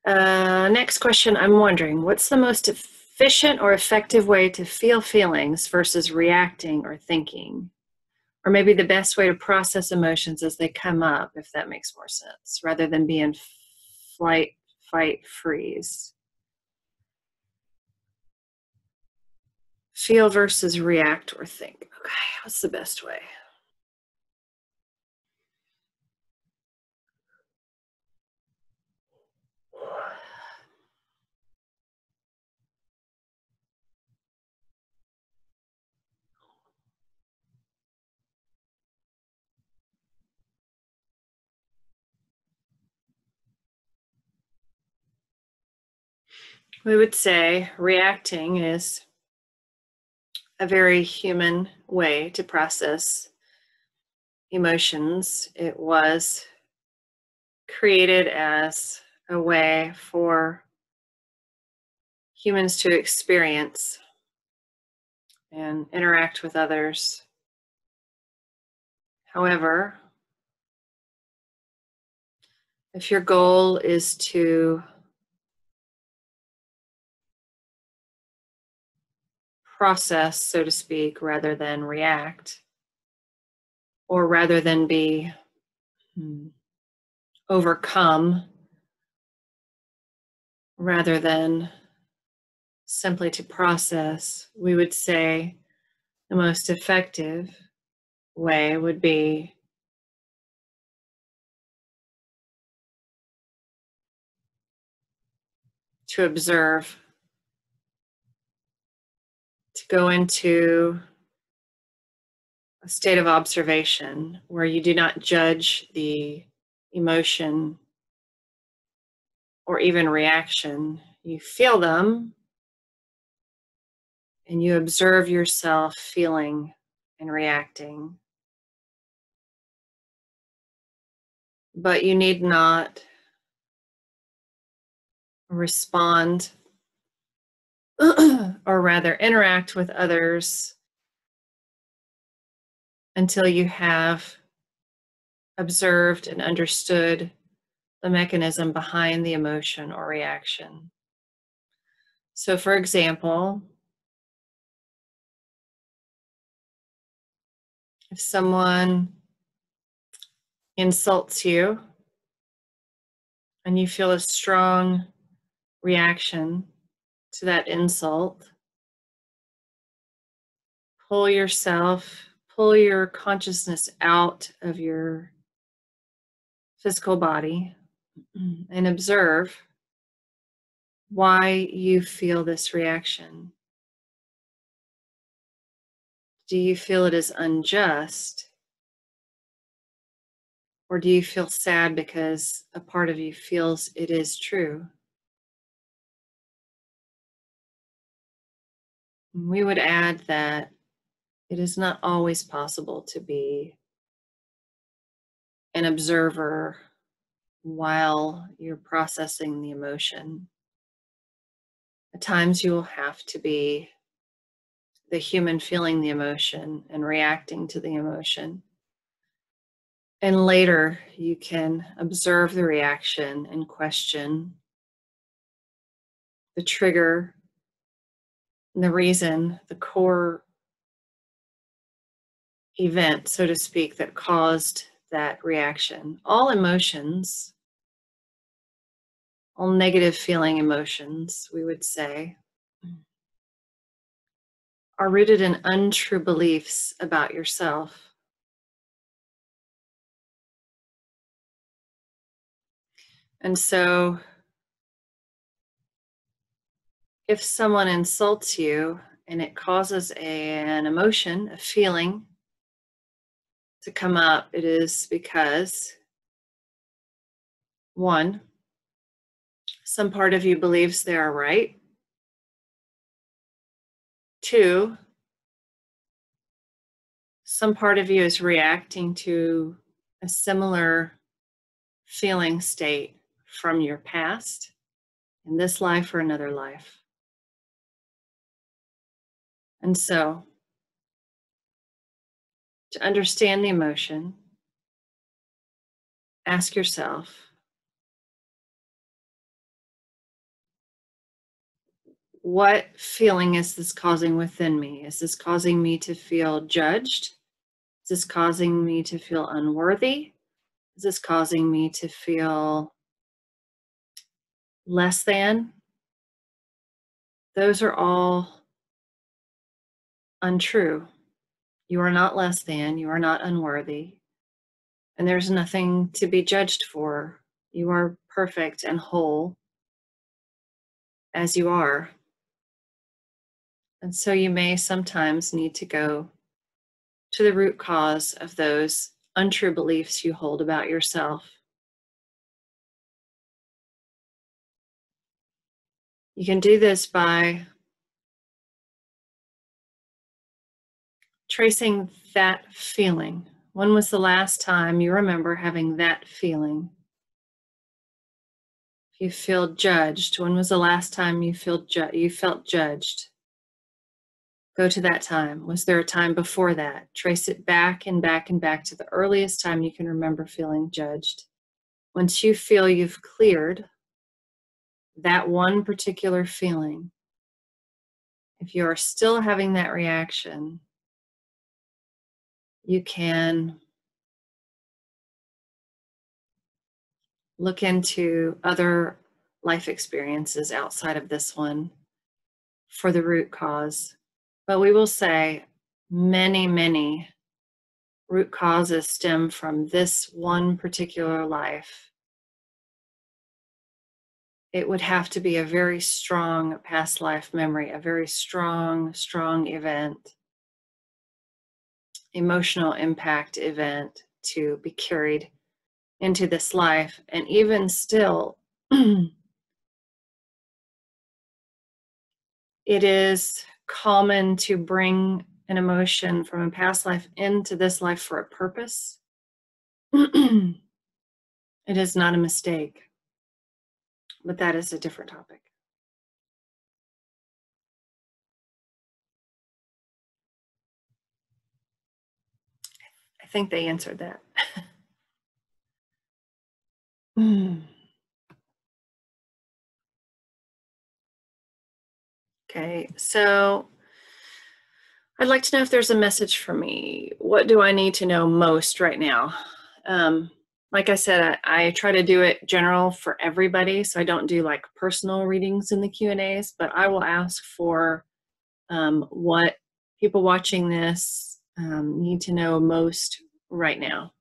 Next question, I'm wondering, what's the most efficient or effective way to feel feelings versus reacting or thinking? Or maybe the best way to process emotions as they come up, if that makes more sense, rather than be in flight, fight, freeze. Feel versus react or think. Okay, what's the best way? We would say reacting is a very human way to process emotions. It was created as a way for humans to experience and interact with others. However, if your goal is to process, so to speak, rather than react, or rather than be overcome, rather than simply to process, we would say the most effective way would be to observe, to go into a state of observation where you do not judge the emotion or even reaction. You feel them and you observe yourself feeling and reacting. But you need not respond or rather interact with others until you have observed and understood the mechanism behind the emotion or reaction. So, for example, if someone insults you and you feel a strong reaction to that insult, pull your consciousness out of your physical body and observe why you feel this reaction. Do you feel it is unjust? Or do you feel sad because a part of you feels it is true? We would add that it is not always possible to be an observer while you're processing the emotion. At times you will have to be the human feeling the emotion and reacting to the emotion. And later you can observe the reaction and question the trigger, the reason, the core event, so to speak, that caused that reaction. All emotions, all negative feeling emotions, we would say, are rooted in untrue beliefs about yourself. And so if someone insults you and it causes an emotion, a feeling to come up, it is because, one, some part of you believes they are right. Two, some part of you is reacting to a similar feeling state from your past, in this life or another life. And so, to understand the emotion, ask yourself, what feeling is this causing within me? Is this causing me to feel judged? Is this causing me to feel unworthy? Is this causing me to feel less than? Those are all untrue. You are not less than, you are not unworthy, and there's nothing to be judged for. You are perfect and whole as you are. And so you may sometimes need to go to the root cause of those untrue beliefs you hold about yourself. You can do this by tracing that feeling. When was the last time you remember having that feeling? If you feel judged, when was the last time you felt judged? Go to that time. Was there a time before that? Trace it back and back and back to the earliest time you can remember feeling judged. Once you feel you've cleared that one particular feeling, if you are still having that reaction, you can look into other life experiences outside of this one for the root cause. But we will say many, many root causes stem from this one particular life. It would have to be a very strong past life memory, a very strong, strong event, emotional impact event to be carried into this life. And even still, it is common to bring an emotion from a past life into this life for a purpose. It is not a mistake, but that is a different topic. I think they answered that. Okay, so I'd like to know if there's a message for me. What do I need to know most right now? Like I said, I try to do it general for everybody, so I don't do like personal readings in the Q&As, but I will ask for what people watching this need to know most right now.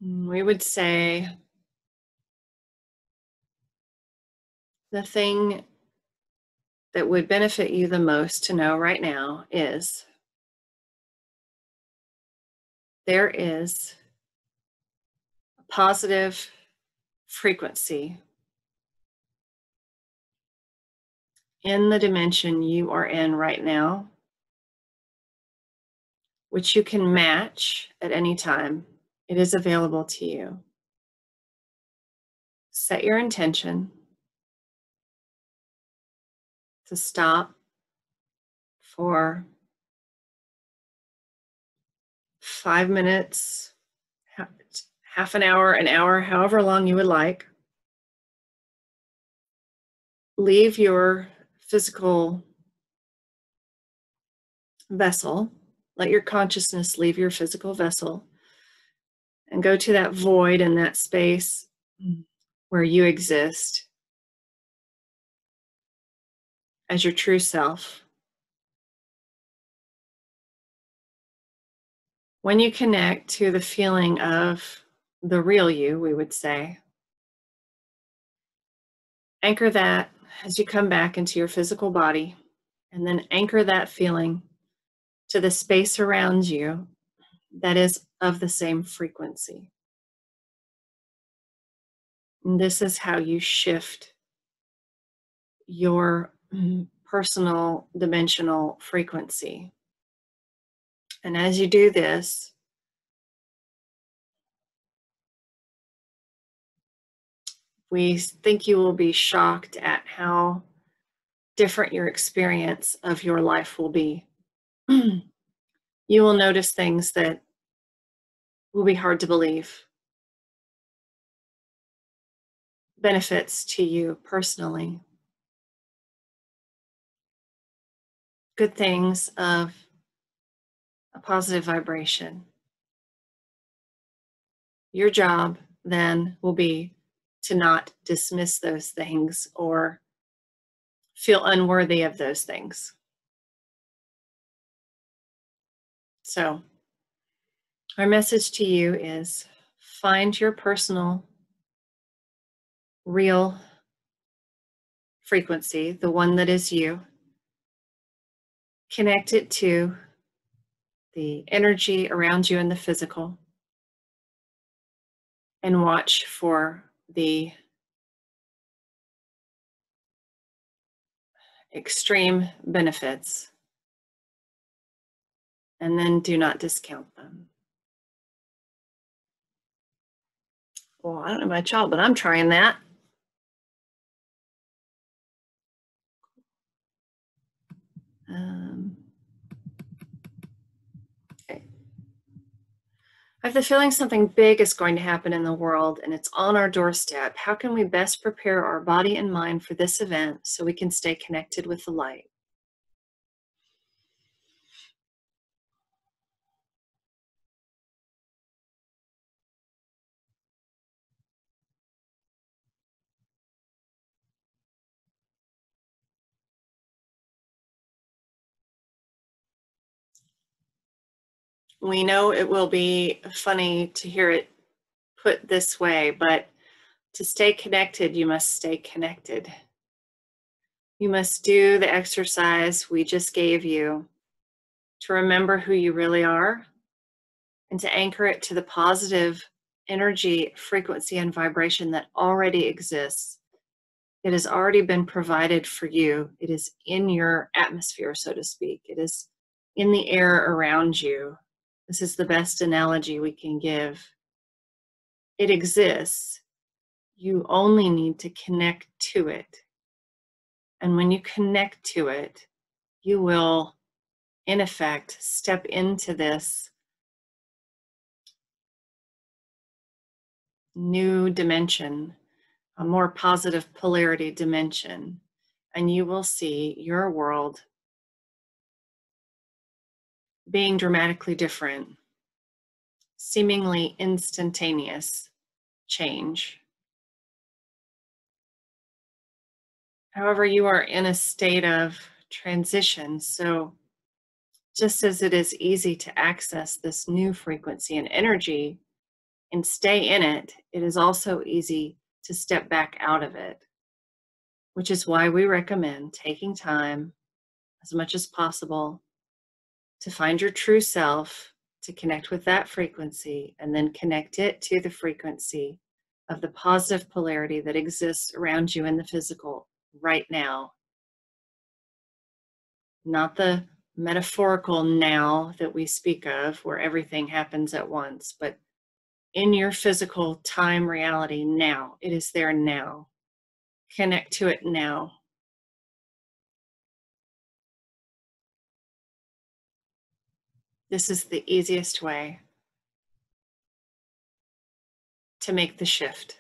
We would say the thing that would benefit you the most to know right now is there is a positive frequency in the dimension you are in right now, which you can match at any time. It is available to you. Set your intention to stop for 5 minutes, half an hour, however long you would like. Leave your physical vessel. Let your consciousness leave your physical vessel and go to that void and that space where you exist as your true self. When you connect to the feeling of the real you, we would say, anchor that as you come back into your physical body, and then anchor that feeling to the space around you that is of the same frequency. And this is how you shift your personal dimensional frequency. And as you do this, we think you will be shocked at how different your experience of your life will be. You will notice things that will be hard to believe. benefits to you personally, good things of a positive vibration. Your job then will be to not dismiss those things or feel unworthy of those things. So, our message to you is find your personal, real frequency, the one that is you, connect it to the energy around you in the physical, and watch for the extreme benefits, and then do not discount them. Well, I don't know about y'all, but I'm trying that. Okay. I have the feeling something big is going to happen in the world and it's on our doorstep. How can we best prepare our body and mind for this event so we can stay connected with the light? We know it will be funny to hear it put this way, but to stay connected, you must stay connected. You must do the exercise we just gave you to remember who you really are and to anchor it to the positive energy, frequency, and vibration that already exists. It has already been provided for you. It is in your atmosphere, so to speak. It is in the air around you. This is the best analogy we can give. It exists. You only need to connect to it. And when you connect to it, you will, in effect, step into this new dimension, a more positive polarity dimension, and you will see your world being dramatically different, seemingly instantaneous change. However, you are in a state of transition, so just as it is easy to access this new frequency and energy and stay in it, it is also easy to step back out of it, which is why we recommend taking time as much as possible to find your true self, to connect with that frequency, and then connect it to the frequency of the positive polarity that exists around you in the physical right now. Not the metaphorical now that we speak of, where everything happens at once, but in your physical time reality now. It is there now. Connect to it now. This is the easiest way to make the shift.